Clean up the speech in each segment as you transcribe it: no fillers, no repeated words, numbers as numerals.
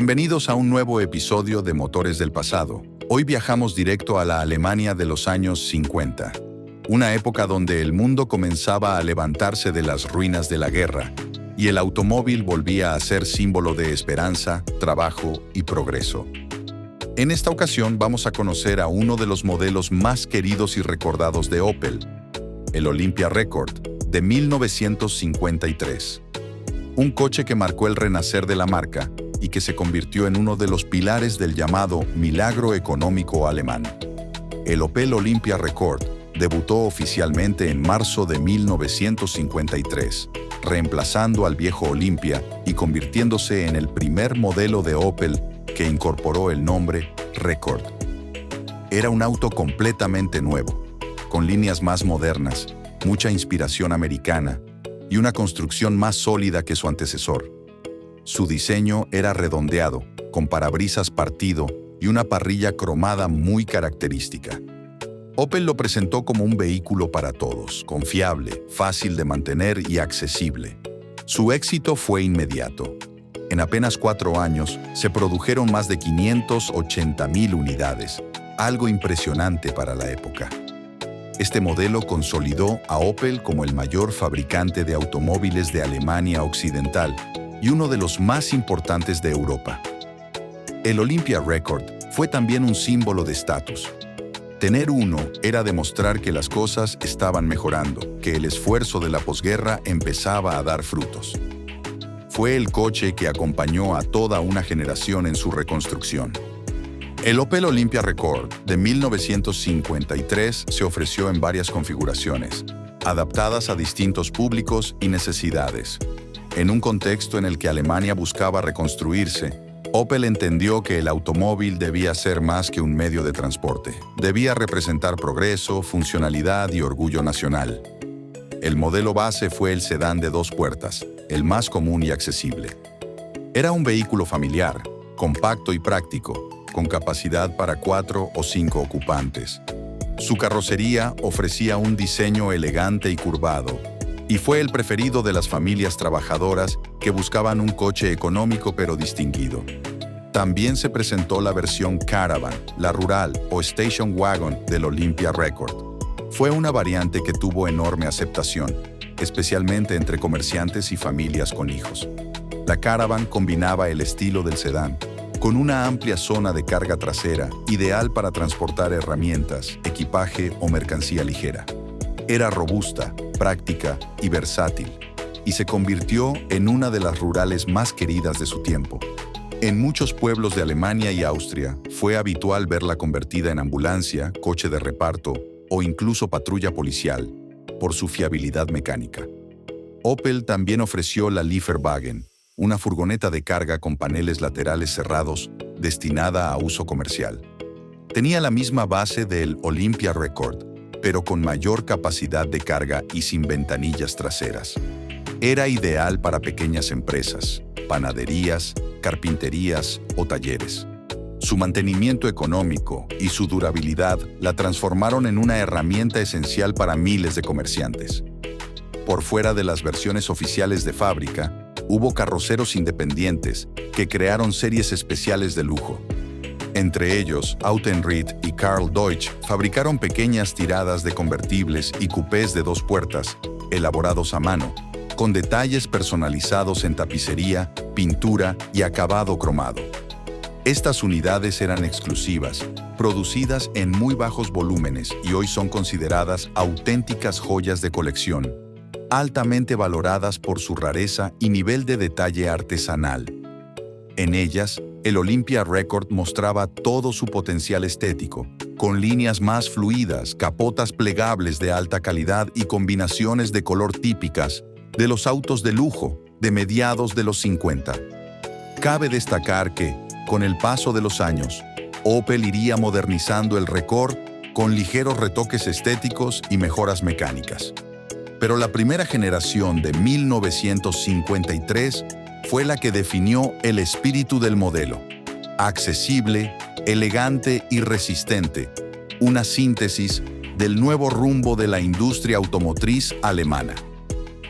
Bienvenidos a un nuevo episodio de Motores del Pasado. Hoy viajamos directo a la Alemania de los años 50, una época donde el mundo comenzaba a levantarse de las ruinas de la guerra y el automóvil volvía a ser símbolo de esperanza, trabajo y progreso. En esta ocasión vamos a conocer a uno de los modelos más queridos y recordados de Opel, el Olympia Record, de 1953. Un coche que marcó el renacer de la marca y que se convirtió en uno de los pilares del llamado milagro económico alemán. El Opel Olympia Record debutó oficialmente en marzo de 1953, reemplazando al viejo Olympia y convirtiéndose en el primer modelo de Opel que incorporó el nombre Record. Era un auto completamente nuevo, con líneas más modernas, mucha inspiración americana y una construcción más sólida que su antecesor. Su diseño era redondeado, con parabrisas partido y una parrilla cromada muy característica. Opel lo presentó como un vehículo para todos, confiable, fácil de mantener y accesible. Su éxito fue inmediato. En apenas 4 años, se produjeron más de 580,000 unidades, algo impresionante para la época. Este modelo consolidó a Opel como el mayor fabricante de automóviles de Alemania Occidental y uno de los más importantes de Europa. El Olympia Record fue también un símbolo de estatus. Tener uno era demostrar que las cosas estaban mejorando, que el esfuerzo de la posguerra empezaba a dar frutos. Fue el coche que acompañó a toda una generación en su reconstrucción. El Opel Olympia Record de 1953 se ofreció en varias configuraciones, adaptadas a distintos públicos y necesidades. En un contexto en el que Alemania buscaba reconstruirse, Opel entendió que el automóvil debía ser más que un medio de transporte. Debía representar progreso, funcionalidad y orgullo nacional. El modelo base fue el sedán de 2 puertas, el más común y accesible. Era un vehículo familiar, compacto y práctico, con capacidad para 4 o 5 ocupantes. Su carrocería ofrecía un diseño elegante y curvado, y fue el preferido de las familias trabajadoras que buscaban un coche económico pero distinguido. También se presentó la versión Caravan, la rural o Station Wagon del Olympia Record. Fue una variante que tuvo enorme aceptación, especialmente entre comerciantes y familias con hijos. La Caravan combinaba el estilo del sedán, con una amplia zona de carga trasera, ideal para transportar herramientas, equipaje o mercancía ligera. Era robusta, práctica y versátil, y se convirtió en una de las rurales más queridas de su tiempo. En muchos pueblos de Alemania y Austria, fue habitual verla convertida en ambulancia, coche de reparto o incluso patrulla policial, por su fiabilidad mecánica. Opel también ofreció la Lieferwagen, una furgoneta de carga con paneles laterales cerrados, destinada a uso comercial. Tenía la misma base del Olympia Record, pero con mayor capacidad de carga y sin ventanillas traseras. Era ideal para pequeñas empresas, panaderías, carpinterías o talleres. Su mantenimiento económico y su durabilidad la transformaron en una herramienta esencial para miles de comerciantes. Por fuera de las versiones oficiales de fábrica, hubo carroceros independientes que crearon series especiales de lujo. Entre ellos, Autenried y Karl Deutsch fabricaron pequeñas tiradas de convertibles y cupés de 2 puertas, elaborados a mano, con detalles personalizados en tapicería, pintura y acabado cromado. Estas unidades eran exclusivas, producidas en muy bajos volúmenes y hoy son consideradas auténticas joyas de colección, altamente valoradas por su rareza y nivel de detalle artesanal. En ellas, el Olympia Record mostraba todo su potencial estético, con líneas más fluidas, capotas plegables de alta calidad y combinaciones de color típicas de los autos de lujo de mediados de los 50. Cabe destacar que, con el paso de los años, Opel iría modernizando el Record con ligeros retoques estéticos y mejoras mecánicas. Pero la primera generación de 1953 fue la que definió el espíritu del modelo. Accesible, elegante y resistente, una síntesis del nuevo rumbo de la industria automotriz alemana.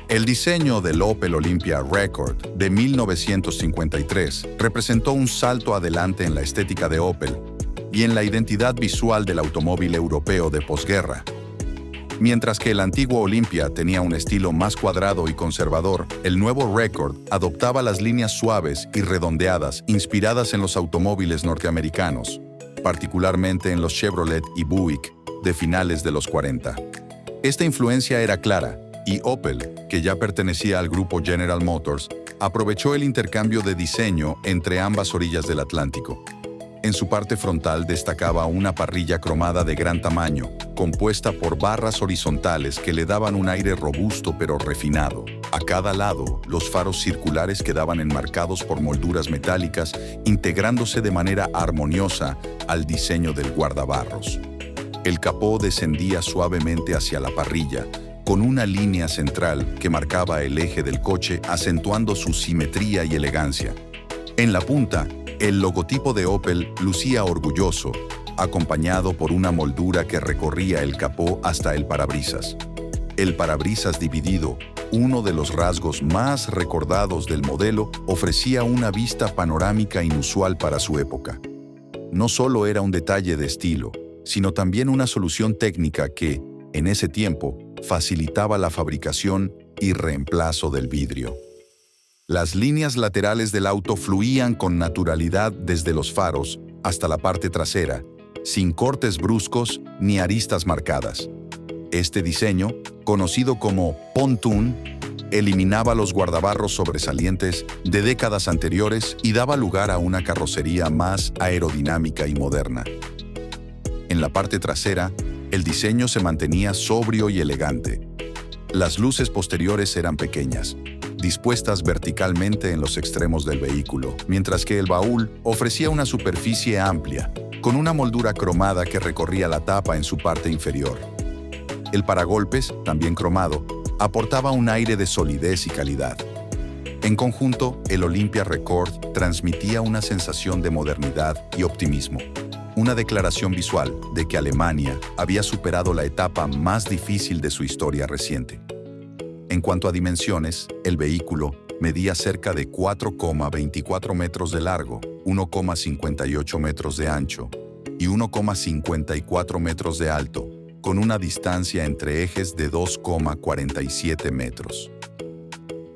El diseño del Opel Olympia Record de 1953 representó un salto adelante en la estética de Opel y en la identidad visual del automóvil europeo de posguerra. Mientras que el antiguo Olympia tenía un estilo más cuadrado y conservador, el nuevo Record adoptaba las líneas suaves y redondeadas inspiradas en los automóviles norteamericanos, particularmente en los Chevrolet y Buick de finales de los 40. Esta influencia era clara, y Opel, que ya pertenecía al grupo General Motors, aprovechó el intercambio de diseño entre ambas orillas del Atlántico. En su parte frontal destacaba una parrilla cromada de gran tamaño, compuesta por barras horizontales que le daban un aire robusto pero refinado. A cada lado, los faros circulares quedaban enmarcados por molduras metálicas, integrándose de manera armoniosa al diseño del guardabarros. El capó descendía suavemente hacia la parrilla, con una línea central que marcaba el eje del coche, acentuando su simetría y elegancia. En la punta, el logotipo de Opel lucía orgulloso, acompañado por una moldura que recorría el capó hasta el parabrisas. El parabrisas dividido, uno de los rasgos más recordados del modelo, ofrecía una vista panorámica inusual para su época. No solo era un detalle de estilo, sino también una solución técnica que, en ese tiempo, facilitaba la fabricación y reemplazo del vidrio. Las líneas laterales del auto fluían con naturalidad desde los faros hasta la parte trasera, sin cortes bruscos ni aristas marcadas. Este diseño, conocido como pontoon, eliminaba los guardabarros sobresalientes de décadas anteriores y daba lugar a una carrocería más aerodinámica y moderna. En la parte trasera, el diseño se mantenía sobrio y elegante. Las luces posteriores eran pequeñas, dispuestas verticalmente en los extremos del vehículo, mientras que el baúl ofrecía una superficie amplia, con una moldura cromada que recorría la tapa en su parte inferior. El paragolpes, también cromado, aportaba un aire de solidez y calidad. En conjunto, el Olympia Record transmitía una sensación de modernidad y optimismo, una declaración visual de que Alemania había superado la etapa más difícil de su historia reciente. En cuanto a dimensiones, el vehículo medía cerca de 4,24 metros de largo, 1,58 metros de ancho y 1,54 metros de alto, con una distancia entre ejes de 2,47 metros.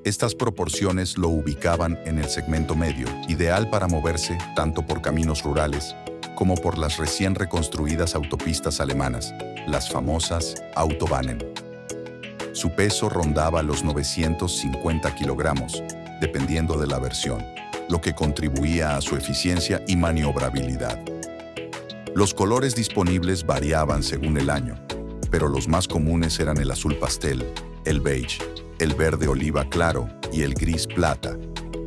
Estas proporciones lo ubicaban en el segmento medio, ideal para moverse tanto por caminos rurales como por las recién reconstruidas autopistas alemanas, las famosas Autobahnen. Su peso rondaba los 950 kilogramos, dependiendo de la versión, lo que contribuía a su eficiencia y maniobrabilidad. Los colores disponibles variaban según el año, pero los más comunes eran el azul pastel, el beige, el verde oliva claro y el gris plata,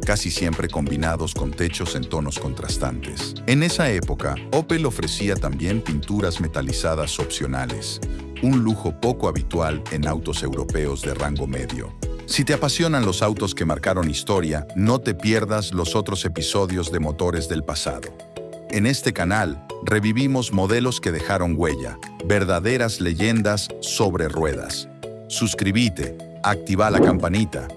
casi siempre combinados con techos en tonos contrastantes. En esa época, Opel ofrecía también pinturas metalizadas opcionales, un lujo poco habitual en autos europeos de rango medio. Si te apasionan los autos que marcaron historia, no te pierdas los otros episodios de Motores del Pasado. En este canal, revivimos modelos que dejaron huella, verdaderas leyendas sobre ruedas. Suscríbete, activa la campanita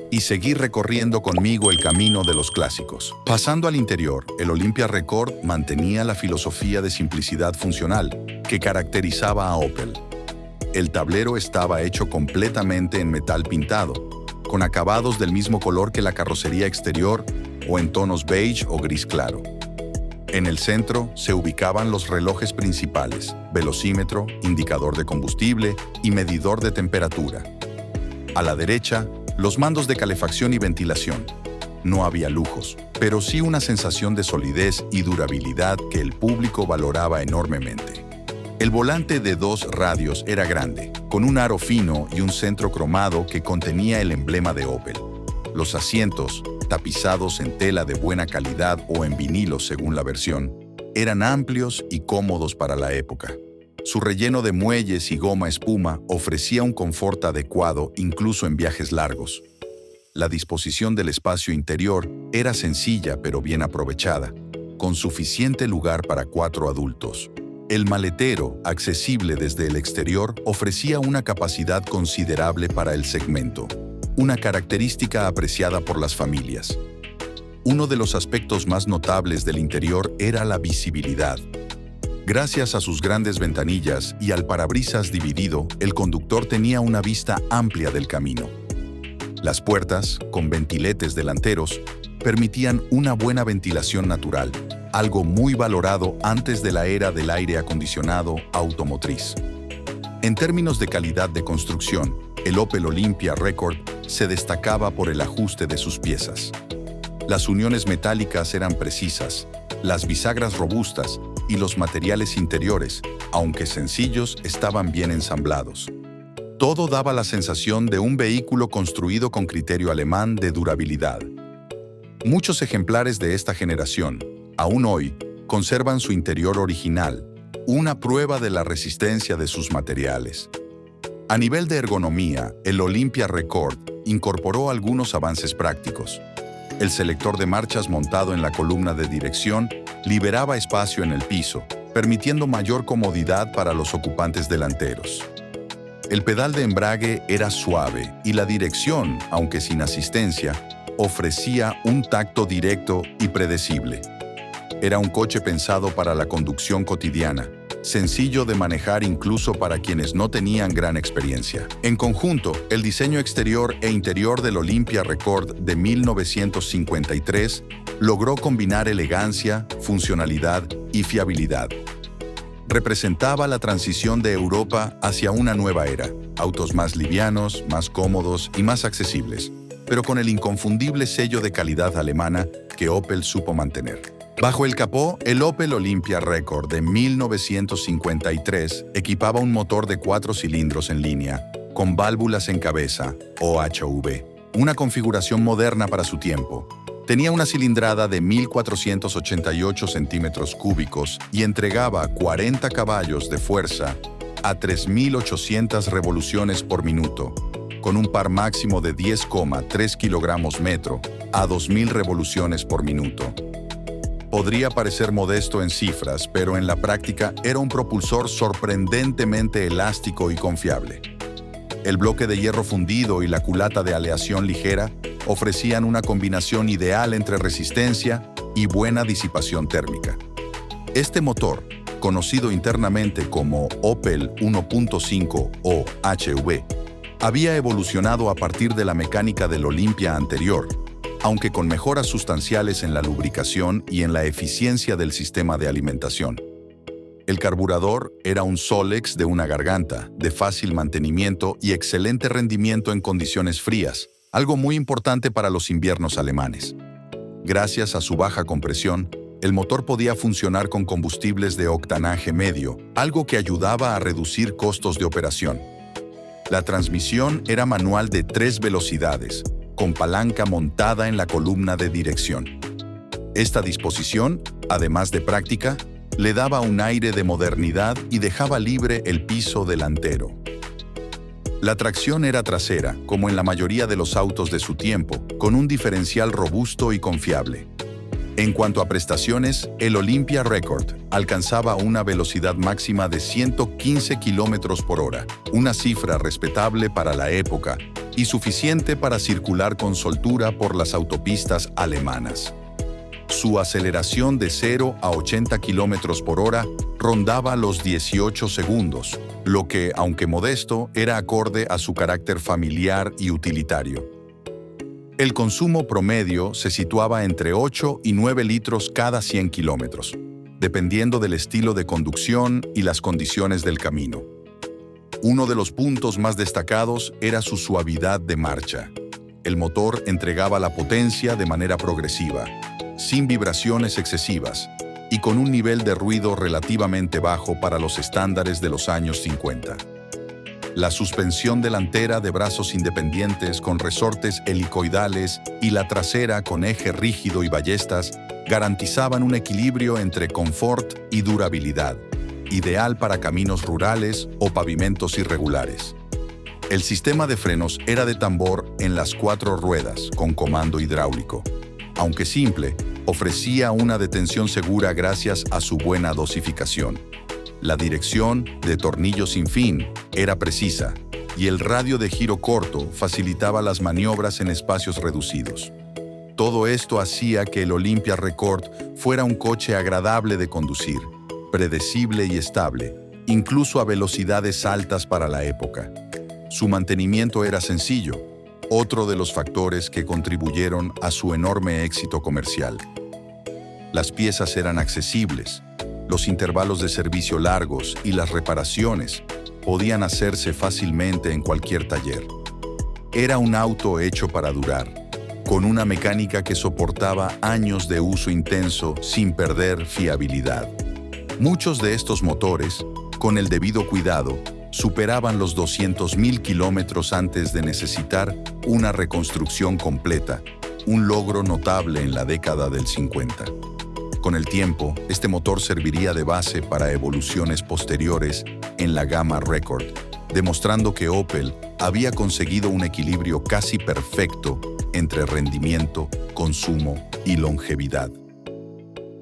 y seguir recorriendo conmigo el camino de los clásicos. Pasando al interior, el Olympia Record mantenía la filosofía de simplicidad funcional que caracterizaba a Opel. El tablero estaba hecho completamente en metal pintado, con acabados del mismo color que la carrocería exterior o en tonos beige o gris claro. En el centro se ubicaban los relojes principales, velocímetro, indicador de combustible y medidor de temperatura. A la derecha, los mandos de calefacción y ventilación. No había lujos, pero sí una sensación de solidez y durabilidad que el público valoraba enormemente. El volante de 2 radios era grande, con un aro fino y un centro cromado que contenía el emblema de Opel. Los asientos, tapizados en tela de buena calidad o en vinilo según la versión, eran amplios y cómodos para la época. Su relleno de muelles y goma espuma ofrecía un confort adecuado incluso en viajes largos. La disposición del espacio interior era sencilla pero bien aprovechada, con suficiente lugar para 4 adultos. El maletero, accesible desde el exterior, ofrecía una capacidad considerable para el segmento. una característica apreciada por las familias. Uno de los aspectos más notables del interior era la visibilidad. Gracias a sus grandes ventanillas y al parabrisas dividido, el conductor tenía una vista amplia del camino. Las puertas, con ventiletes delanteros, permitían una buena ventilación natural, algo muy valorado antes de la era del aire acondicionado automotriz. En términos de calidad de construcción, el Opel Olympia Record se destacaba por el ajuste de sus piezas. Las uniones metálicas eran precisas, las bisagras robustas y los materiales interiores, aunque sencillos, estaban bien ensamblados. Todo daba la sensación de un vehículo construido con criterio alemán de durabilidad. Muchos ejemplares de esta generación, aún hoy, conservan su interior original, una prueba de la resistencia de sus materiales. A nivel de ergonomía, el Olympia Record incorporó algunos avances prácticos. El selector de marchas montado en la columna de dirección liberaba espacio en el piso, permitiendo mayor comodidad para los ocupantes delanteros. El pedal de embrague era suave y la dirección, aunque sin asistencia, ofrecía un tacto directo y predecible. Era un coche pensado para la conducción cotidiana, sencillo de manejar incluso para quienes no tenían gran experiencia. En conjunto, el diseño exterior e interior del Olympia Record de 1953 logró combinar elegancia, funcionalidad y fiabilidad. Representaba la transición de Europa hacia una nueva era, autos más livianos, más cómodos y más accesibles, pero con el inconfundible sello de calidad alemana que Opel supo mantener. Bajo el capó, el Opel Olympia Record de 1953 equipaba un motor de 4 cilindros en línea, con válvulas en cabeza, OHV, una configuración moderna para su tiempo. Tenía una cilindrada de 1.488 centímetros cúbicos y entregaba 40 caballos de fuerza a 3.800 revoluciones por minuto, con un par máximo de 10,3 kilogramos metro a 2.000 revoluciones por minuto. Podría parecer modesto en cifras, pero en la práctica era un propulsor sorprendentemente elástico y confiable. El bloque de hierro fundido y la culata de aleación ligera ofrecían una combinación ideal entre resistencia y buena disipación térmica. Este motor, conocido internamente como Opel 1.5 o HV, había evolucionado a partir de la mecánica del Olympia anterior, aunque con mejoras sustanciales en la lubricación y en la eficiencia del sistema de alimentación. El carburador era un Solex de una garganta, de fácil mantenimiento y excelente rendimiento en condiciones frías, algo muy importante para los inviernos alemanes. Gracias a su baja compresión, el motor podía funcionar con combustibles de octanaje medio, algo que ayudaba a reducir costos de operación. La transmisión era manual de 3 velocidades, con palanca montada en la columna de dirección. Esta disposición, además de práctica, le daba un aire de modernidad y dejaba libre el piso delantero. La tracción era trasera, como en la mayoría de los autos de su tiempo, con un diferencial robusto y confiable. En cuanto a prestaciones, el Olympia Record alcanzaba una velocidad máxima de 115 km por hora, una cifra respetable para la época y suficiente para circular con soltura por las autopistas alemanas. Su aceleración de 0 a 80 km por hora rondaba los 18 segundos, lo que, aunque modesto, era acorde a su carácter familiar y utilitario. El consumo promedio se situaba entre 8 y 9 litros cada 100 kilómetros, dependiendo del estilo de conducción y las condiciones del camino. Uno de los puntos más destacados era su suavidad de marcha. El motor entregaba la potencia de manera progresiva, sin vibraciones excesivas y con un nivel de ruido relativamente bajo para los estándares de los años 50. La suspensión delantera de brazos independientes con resortes helicoidales y la trasera con eje rígido y ballestas garantizaban un equilibrio entre confort y durabilidad, ideal para caminos rurales o pavimentos irregulares. El sistema de frenos era de tambor en las 4 ruedas, con comando hidráulico. Aunque simple, ofrecía una detención segura gracias a su buena dosificación. La dirección, de tornillo sin fin, era precisa, y el radio de giro corto facilitaba las maniobras en espacios reducidos. Todo esto hacía que el Olympia Record fuera un coche agradable de conducir, predecible y estable, incluso a velocidades altas para la época. Su mantenimiento era sencillo, otro de los factores que contribuyeron a su enorme éxito comercial. Las piezas eran accesibles, los intervalos de servicio largos y las reparaciones podían hacerse fácilmente en cualquier taller. Era un auto hecho para durar, con una mecánica que soportaba años de uso intenso sin perder fiabilidad. Muchos de estos motores, con el debido cuidado, superaban los 200.000 kilómetros antes de necesitar una reconstrucción completa, un logro notable en la década del 50. Con el tiempo, este motor serviría de base para evoluciones posteriores en la gama Record, demostrando que Opel había conseguido un equilibrio casi perfecto entre rendimiento, consumo y longevidad.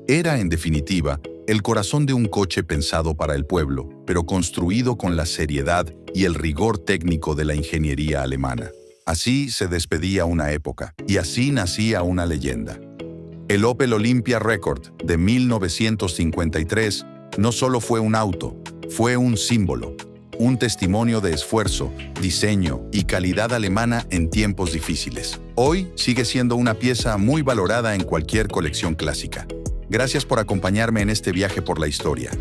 Era, en definitiva, el corazón de un coche pensado para el pueblo, pero construido con la seriedad y el rigor técnico de la ingeniería alemana. Así se despedía una época, y así nacía una leyenda. El Opel Olympia Record de 1953 no solo fue un auto, fue un símbolo, un testimonio de esfuerzo, diseño y calidad alemana en tiempos difíciles. Hoy sigue siendo una pieza muy valorada en cualquier colección clásica. Gracias por acompañarme en este viaje por la historia.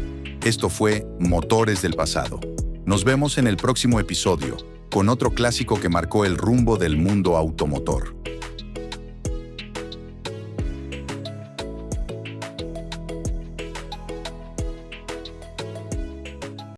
Esto fue Motores del Pasado. Nos vemos en el próximo episodio, con otro clásico que marcó el rumbo del mundo automotor.